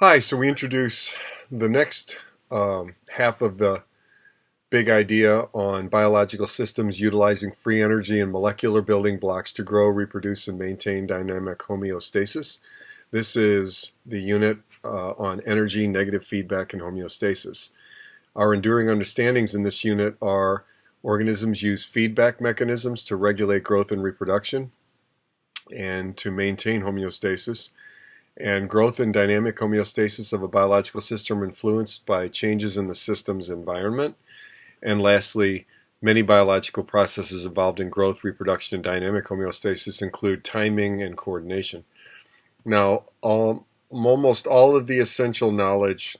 Hi, so we introduce the next half of the big idea on biological systems utilizing free energy and molecular building blocks to grow, reproduce, and maintain dynamic homeostasis. This is the unit on energy, negative feedback, and homeostasis. Our enduring understandings in this unit are organisms use feedback mechanisms to regulate growth and reproduction and to maintain homeostasis. And growth and dynamic homeostasis of a biological system are influenced by changes in the system's environment. And lastly, many biological processes involved in growth, reproduction, and dynamic homeostasis include timing and coordination. Now, almost all of the essential knowledge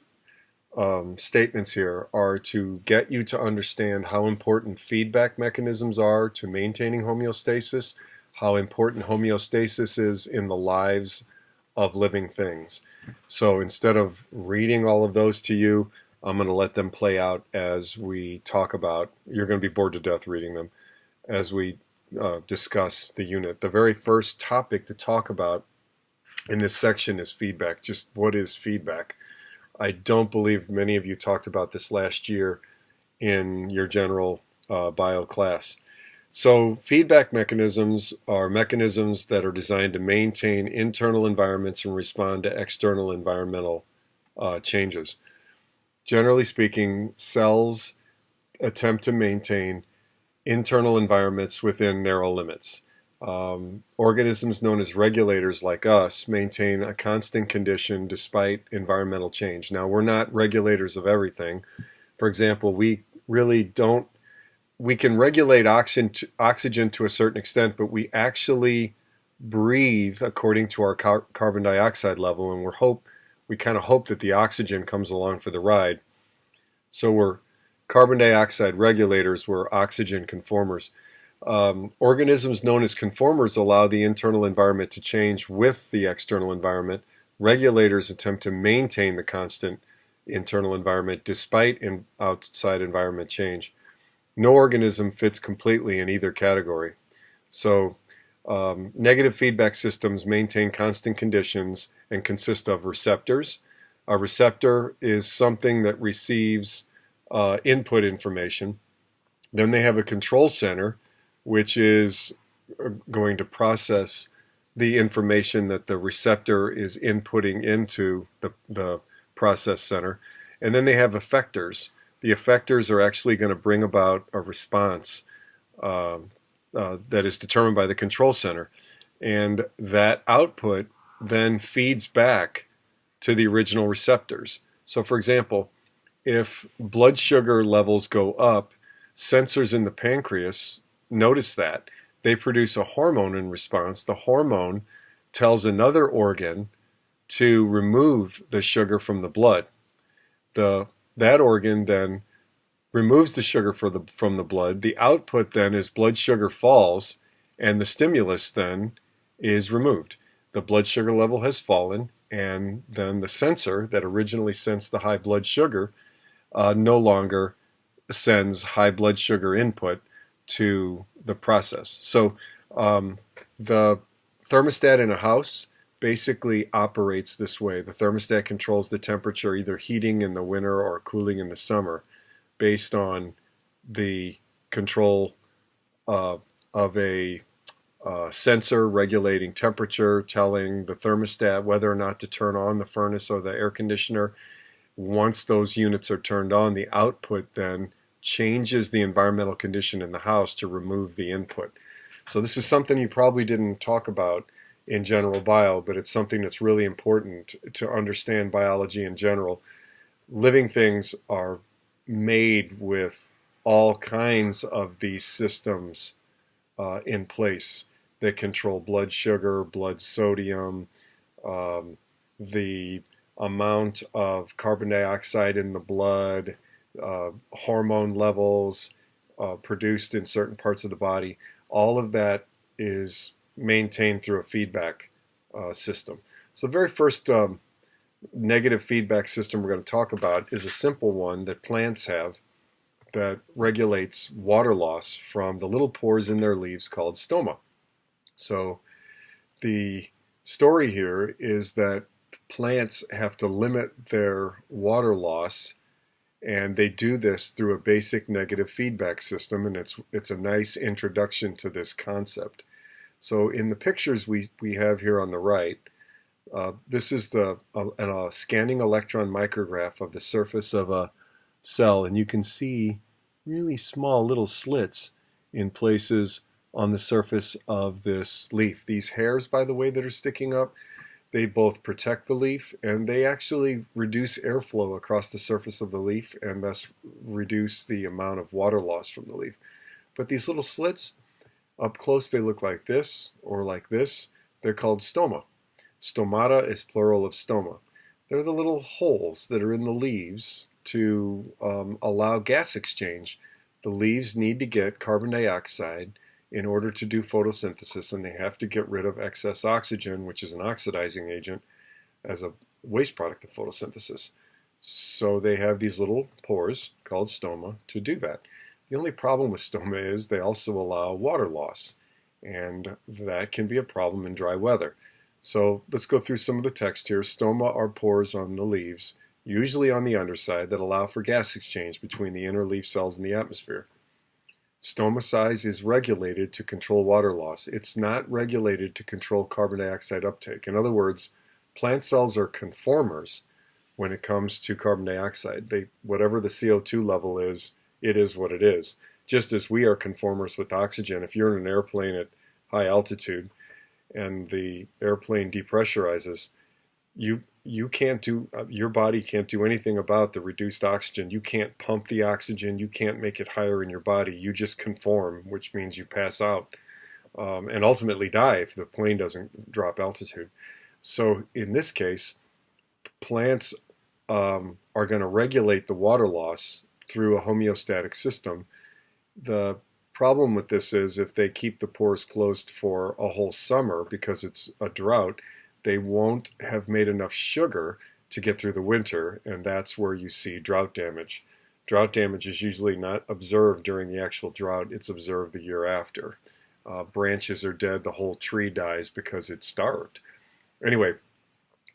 statements here are to get you to understand how important feedback mechanisms are to maintaining homeostasis, how important homeostasis is in the lives of living things. So instead of reading all of those to you, I'm going to let them play out as we talk about. You're going to be bored to death reading them as we discuss the unit. The very first topic to talk about in this section is feedback. Just what is feedback? I don't believe many of you talked about this last year in your general bio class. So feedback mechanisms are mechanisms that are designed to maintain internal environments and respond to external environmental changes. Generally speaking, cells attempt to maintain internal environments within narrow limits. Organisms known as regulators like us maintain a constant condition despite environmental change. Now, we're not regulators of everything. For example, we can regulate oxygen to a certain extent, but we actually breathe according to our carbon dioxide level, and we kind of hope that the oxygen comes along for the ride. So we're carbon dioxide regulators, we're oxygen conformers. Organisms known as conformers allow the internal environment to change with the external environment. Regulators attempt to maintain the constant internal environment despite outside environment change. No organism fits completely in either category. So negative feedback systems maintain constant conditions and consist of receptors. A receptor is something that receives input information. Then they have a control center, which is going to process the information that the receptor is inputting into the process center. And then they have effectors. The effectors are actually going to bring about a response that is determined by the control center. And that output then feeds back to the original receptors. So for example, if blood sugar levels go up, sensors in the pancreas notice that. They produce a hormone in response. The hormone tells another organ to remove the sugar from the blood. That organ then removes the sugar from the blood. The output then is blood sugar falls, and the stimulus then is removed. The blood sugar level has fallen, and then the sensor that originally sensed the high blood sugar no longer sends high blood sugar input to the process. So the thermostat in a house basically operates this way. The thermostat controls the temperature, either heating in the winter or cooling in the summer, based on the control of a sensor regulating temperature, telling the thermostat whether or not to turn on the furnace or the air conditioner. Once those units are turned on, the output then changes the environmental condition in the house to remove the input. So this is something you probably didn't talk about in general bio, but it's something that's really important to understand biology in general. Living things are made with all kinds of these systems in place that control blood sugar, blood sodium, the amount of carbon dioxide in the blood, hormone levels produced in certain parts of the body. All of that is maintained through a feedback system. So the very first negative feedback system we're going to talk about is a simple one that plants have that regulates water loss from the little pores in their leaves called stoma. So the story here is that plants have to limit their water loss, and they do this through a basic negative feedback system, and it's a nice introduction to this concept. So in the pictures we have here on the right, this is a scanning electron micrograph of the surface of a cell, and you can see really small little slits in places on the surface of this leaf. These hairs, by the way, that are sticking up, they both protect the leaf and they actually reduce airflow across the surface of the leaf and thus reduce the amount of water loss from the leaf. But these little slits, up close they look like this or like this. They're called stoma. Stomata is plural of stoma. They're the little holes that are in the leaves to allow gas exchange. The leaves need to get carbon dioxide in order to do photosynthesis, and they have to get rid of excess oxygen, which is an oxidizing agent, as a waste product of photosynthesis. So they have these little pores called stoma to do that. The only problem with stoma is they also allow water loss, and that can be a problem in dry weather. So let's go through some of the text here. Stoma are pores on the leaves, usually on the underside, that allow for gas exchange between the inner leaf cells and the atmosphere. Stoma size is regulated to control water loss. It's not regulated to control carbon dioxide uptake. In other words, plant cells are conformers when it comes to carbon dioxide. Whatever the CO2 level is, it is what it is. Just as we are conformers with oxygen. If you're in an airplane at high altitude and the airplane depressurizes, you can't do, your body can't do anything about the reduced oxygen. You can't pump the oxygen. You can't make it higher in your body. You just conform, which means you pass out and ultimately die if the plane doesn't drop altitude. So in this case, plants are going to regulate the water loss through a homeostatic system. The problem with this is if they keep the pores closed for a whole summer because it's a drought, they won't have made enough sugar to get through the winter, and that's where you see drought damage. Drought damage is usually not observed during the actual drought, it's observed the year after. Branches are dead, the whole tree dies because it's starved. Anyway,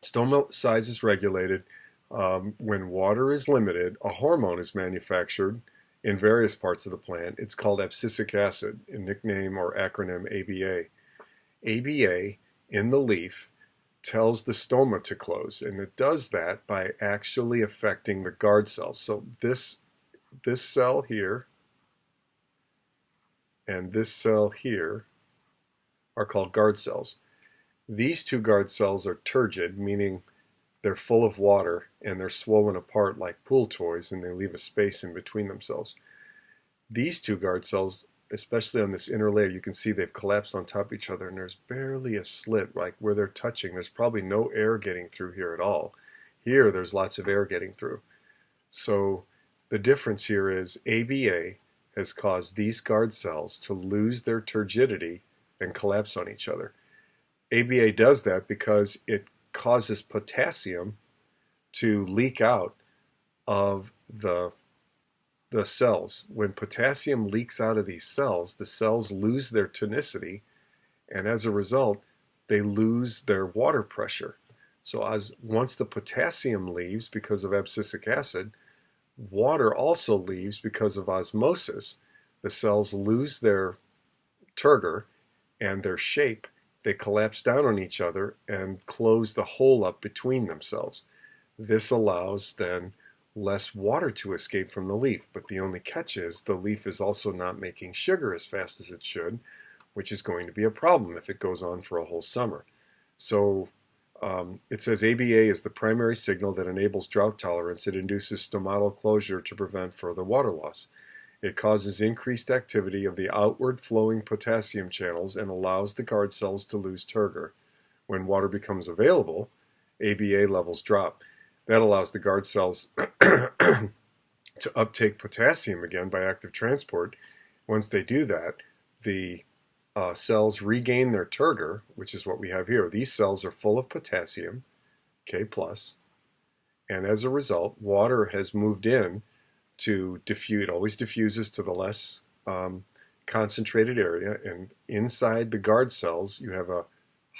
stoma size is regulated. When water is limited, a hormone is manufactured in various parts of the plant. It's called abscisic acid, a nickname or acronym ABA. ABA in the leaf tells the stoma to close, and it does that by actually affecting the guard cells. So this cell here and this cell here are called guard cells. These two guard cells are turgid, meaning they're full of water and they're swollen apart like pool toys, and they leave a space in between themselves. These two guard cells, especially on this inner layer, you can see they've collapsed on top of each other, and there's barely a slit like where they're touching. There's probably no air getting through here at all. Here there's lots of air getting through. So the difference here is ABA has caused these guard cells to lose their turgidity and collapse on each other. ABA does that because it causes potassium to leak out of the cells. When potassium leaks out of these cells, the cells lose their tonicity, and as a result, they lose their water pressure. So once the potassium leaves because of abscisic acid, water also leaves because of osmosis. The cells lose their turgor and their shape. They collapse down on each other and close the hole up between themselves. This allows then less water to escape from the leaf, but the only catch is the leaf is also not making sugar as fast as it should, which is going to be a problem if it goes on for a whole summer. So it says ABA is the primary signal that enables drought tolerance. It induces stomatal closure to prevent further water loss. It causes increased activity of the outward flowing potassium channels and allows the guard cells to lose turgor. When water becomes available, ABA levels drop. That allows the guard cells to uptake potassium again by active transport. Once they do that, the cells regain their turgor, which is what we have here. These cells are full of potassium, K+, and as a result, water has moved in to diffuse. It always diffuses to the less concentrated area, and inside the guard cells, you have a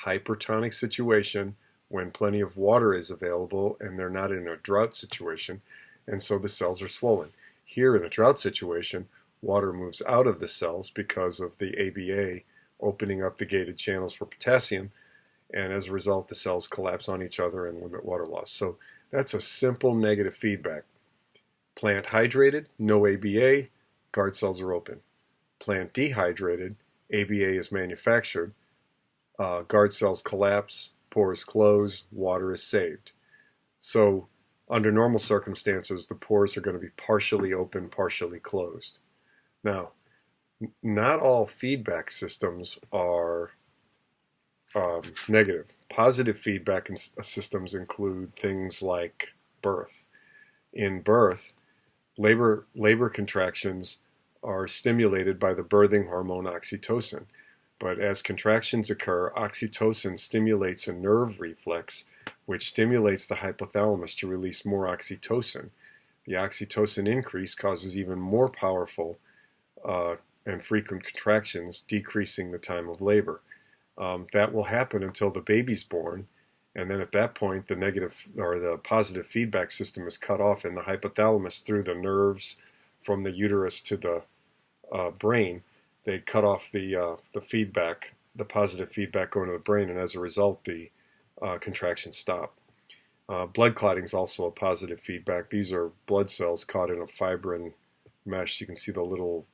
hypertonic situation when plenty of water is available and they're not in a drought situation, and so the cells are swollen. Here in a drought situation, water moves out of the cells because of the ABA opening up the gated channels for potassium, and as a result the cells collapse on each other and limit water loss. So that's a simple negative feedback. Plant hydrated, no ABA, guard cells are open. Plant dehydrated, ABA is manufactured, guard cells collapse, pores close, water is saved. So under normal circumstances, the pores are going to be partially open, partially closed. Now, not all feedback systems are negative. Positive feedback systems include things like birth. In birth, labor contractions are stimulated by the birthing hormone oxytocin. But as contractions occur, oxytocin stimulates a nerve reflex, which stimulates the hypothalamus to release more oxytocin. The oxytocin increase causes even more powerful and frequent contractions, decreasing the time of labor. That will happen until the baby's born, and then at that point the negative or the positive feedback system is cut off in the hypothalamus through the nerves from the uterus to the brain. They cut off the feedback, the positive feedback going to the brain, and as a result the contractions stop. Blood clotting is also a positive feedback. These are blood cells caught in a fibrin mesh. You can see the little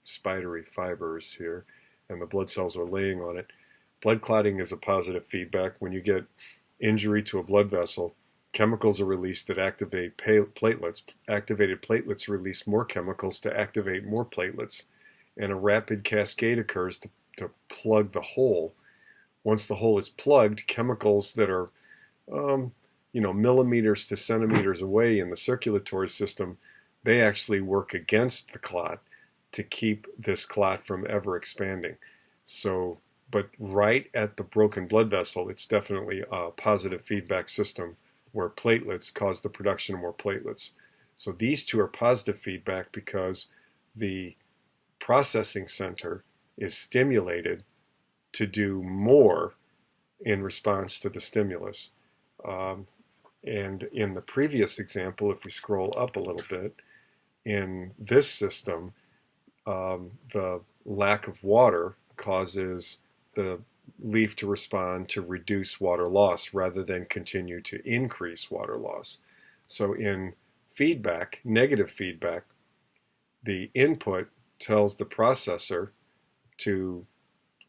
spidery fibers here, and the blood cells are laying on it. Blood clotting is a positive feedback. When you get injury to a blood vessel, chemicals are released that activate platelets. Activated platelets release more chemicals to activate more platelets, and a rapid cascade occurs to plug the hole. Once the hole is plugged, chemicals that are millimeters to centimeters away in the circulatory system, they actually work against the clot to keep this clot from ever expanding. So, but right at the broken blood vessel, it's definitely a positive feedback system where platelets cause the production of more platelets. So these two are positive feedback because the processing center is stimulated to do more in response to the stimulus. And in the previous example, if we scroll up a little bit, in this system, the lack of water causes the leaf to respond to reduce water loss rather than continue to increase water loss. So in feedback, negative feedback, the input tells the processor to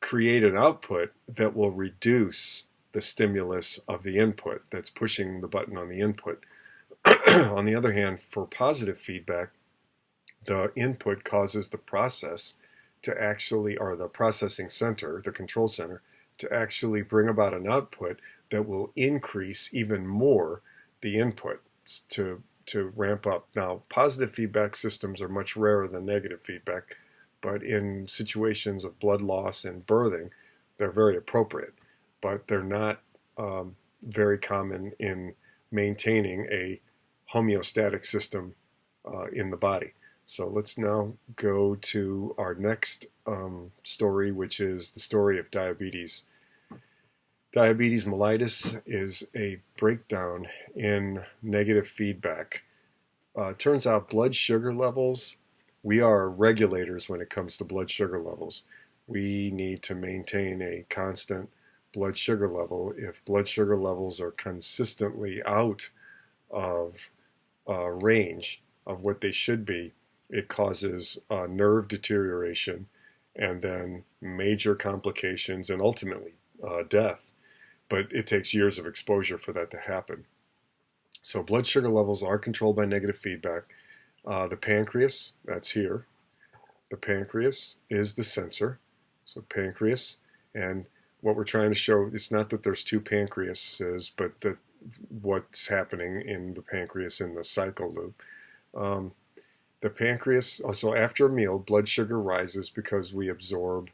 create an output that will reduce the stimulus of the input that's pushing the button on the input. On the other hand, for positive feedback, the input causes the process to actually, or the processing center, the control center, to actually bring about an output that will increase even more the input to ramp up. Now, positive feedback systems are much rarer than negative feedback, but in situations of blood loss and birthing, they're very appropriate, but they're not very common in maintaining a homeostatic system in the body. So let's now go to our next story, which is the story of diabetes. Diabetes mellitus is a breakdown in negative feedback. Turns out blood sugar levels, we are regulators when it comes to blood sugar levels. We need to maintain a constant blood sugar level. If blood sugar levels are consistently out of range of what they should be, it causes nerve deterioration and then major complications and ultimately death. But it takes years of exposure for that to happen. So blood sugar levels are controlled by negative feedback. The pancreas, that's here. The pancreas is the sensor. So pancreas, and what we're trying to show, it's not that there's two pancreases, but that what's happening in the pancreas in the cycle loop. The pancreas, also after a meal, blood sugar rises because we absorb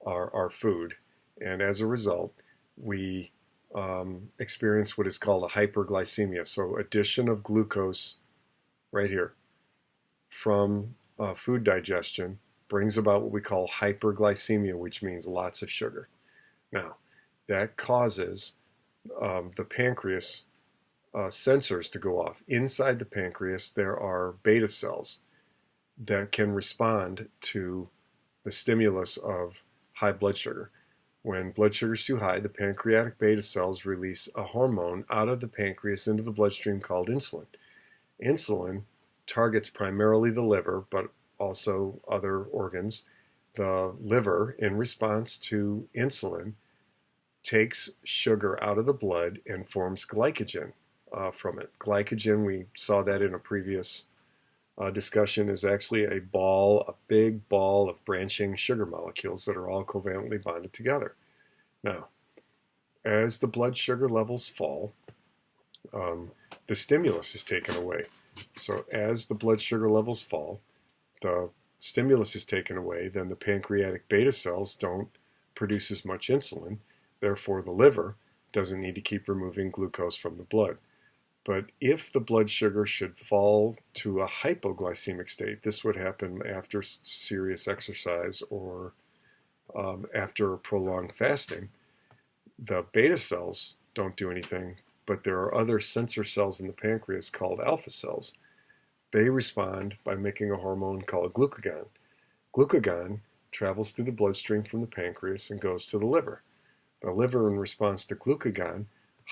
our food. And as a result, we experience what is called a hyperglycemia. So addition of glucose right here from food digestion brings about what we call hyperglycemia, which means lots of sugar. Now, that causes the pancreas sensors to go off. Inside the pancreas, there are beta cells that can respond to the stimulus of high blood sugar. When blood sugar is too high, the pancreatic beta cells release a hormone out of the pancreas into the bloodstream called insulin. Insulin targets primarily the liver, but also other organs. The liver, in response to insulin, takes sugar out of the blood and forms glycogen from it. Glycogen, we saw that in a previous discussion, is actually a big ball of branching sugar molecules that are all covalently bonded together. Now, as the blood sugar levels fall, the stimulus is taken away. So as the blood sugar levels fall, the stimulus is taken away, then the pancreatic beta cells don't produce as much insulin. Therefore, the liver doesn't need to keep removing glucose from the blood. But if the blood sugar should fall to a hypoglycemic state, this would happen after serious exercise or after prolonged fasting, the beta cells don't do anything, but there are other sensor cells in the pancreas called alpha cells. They respond by making a hormone called glucagon. Glucagon travels through the bloodstream from the pancreas and goes to the liver. The liver, in response to glucagon,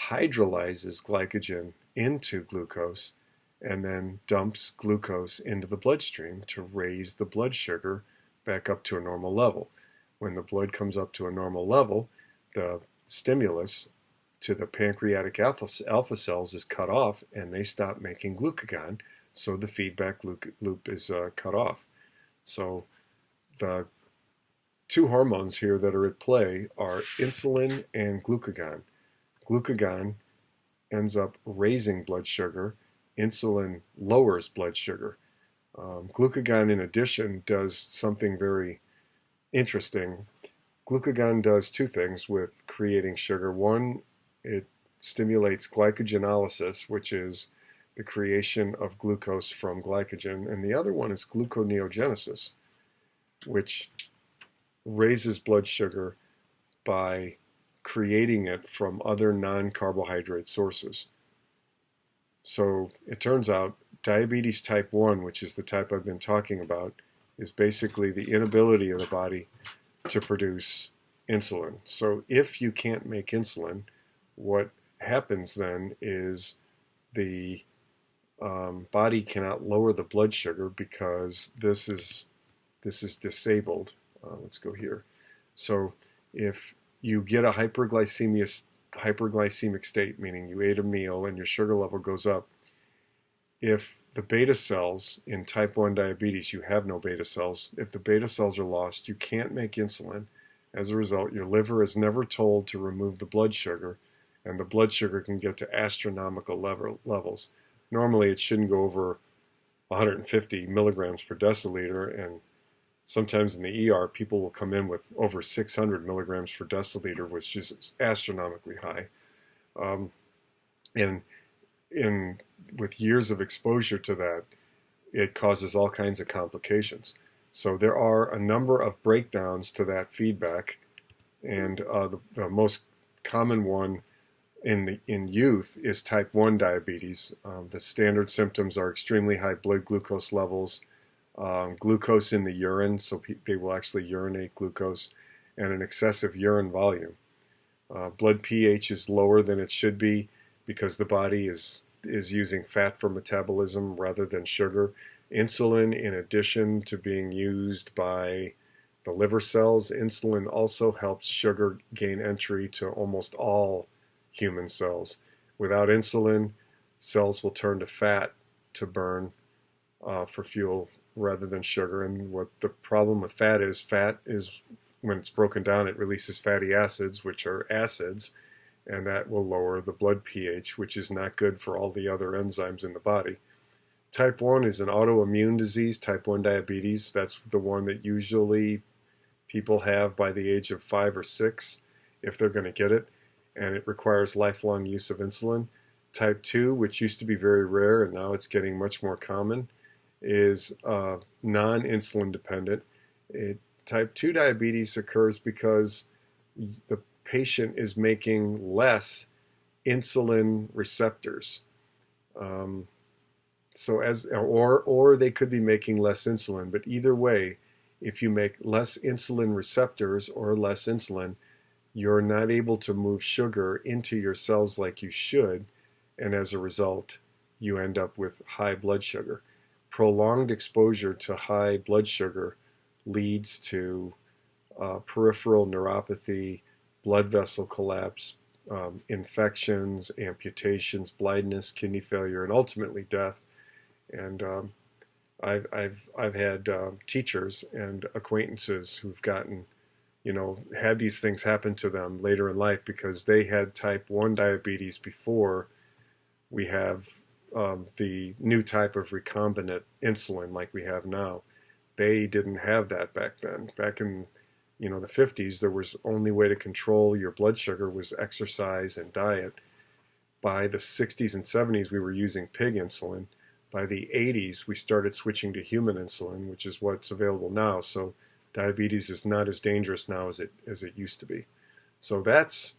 hydrolyzes glycogen into glucose and then dumps glucose into the bloodstream to raise the blood sugar back up to a normal level. When the blood comes up to a normal level, the stimulus to the pancreatic alpha cells is cut off and they stop making glucagon, so the feedback loop is cut off. So the two hormones here that are at play are insulin and glucagon. Glucagon ends up raising blood sugar. Insulin lowers blood sugar. Glucagon, in addition, does something very interesting. Glucagon does two things with creating sugar. One, it stimulates glycogenolysis, which is the creation of glucose from glycogen, and the other one is gluconeogenesis, which raises blood sugar by creating it from other non-carbohydrate sources. So it turns out diabetes type 1, which is the type I've been talking about, is basically the inability of the body to produce insulin. So if you can't make insulin, what happens then is the body cannot lower the blood sugar because this is disabled. Let's go here. So if you get a hyperglycemic state, meaning you ate a meal and your sugar level goes up, if the beta cells in type 1 diabetes, you have no beta cells. If the beta cells are lost, you can't make insulin. As a result, your liver is never told to remove the blood sugar, and the blood sugar can get to astronomical levels. Normally, it shouldn't go over 150 milligrams per deciliter, and sometimes in the ER, people will come in with over 600 milligrams per deciliter, which is astronomically high. And with years of exposure to that, it causes all kinds of complications. So there are a number of breakdowns to that feedback, and the most common one in youth is type 1 diabetes. The standard symptoms are extremely high blood glucose levels, glucose in the urine, so they will actually urinate glucose, and an excessive urine volume. Blood pH is lower than it should be because the body is using fat for metabolism rather than sugar. Insulin, in addition to being used by the liver cells, insulin also helps sugar gain entry to almost all human cells. Without insulin, cells will turn to fat to burn for fuel rather than sugar. And what the problem with fat is when it's broken down, it releases fatty acids, which are acids, and that will lower the blood pH, which is not good for all the other enzymes in the body. Type 1 is an autoimmune disease, type 1 diabetes. That's the one that usually people have by the age of 5 or 6 if they're going to get it, and it requires lifelong use of insulin. Type 2, which used to be very rare and now it's getting much more common, is non-insulin dependent. Type 2 diabetes occurs because the patient is making less insulin receptors. Um, or they could be making less insulin, but either way, if you make less insulin receptors or less insulin, you're not able to move sugar into your cells like you should, and as a result, you end up with high blood sugar. Prolonged exposure to high blood sugar leads to peripheral neuropathy, blood vessel collapse, infections, amputations, blindness, kidney failure, and ultimately death. And I've had teachers and acquaintances who've had these things happen to them later in life because they had type 1 diabetes before we have the new type of recombinant insulin like we have now. They didn't have that back then. Back in the 50s, there was only way to control your blood sugar was exercise and diet. By the 60s and 70s, we were using pig insulin. By the 80s, we started switching to human insulin, which is what's available now. So diabetes is not as dangerous now as it used to be. So that's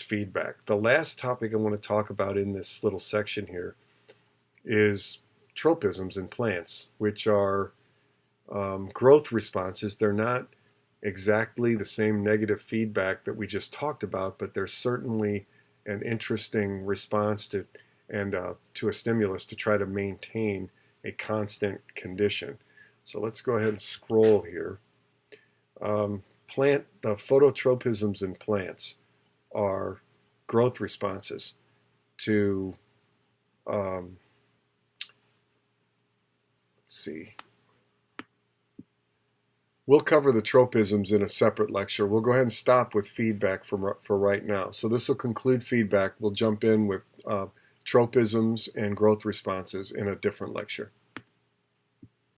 feedback. The last topic I want to talk about in this little section here is tropisms in plants, which are growth responses. They're not exactly the same negative feedback that we just talked about, but they're certainly an interesting response to a stimulus to try to maintain a constant condition. So let's go ahead and scroll here. The phototropisms in plants are growth responses to, let's see. We'll cover the tropisms in a separate lecture. We'll go ahead and stop with feedback for right now. So this will conclude feedback. We'll jump in with tropisms and growth responses in a different lecture.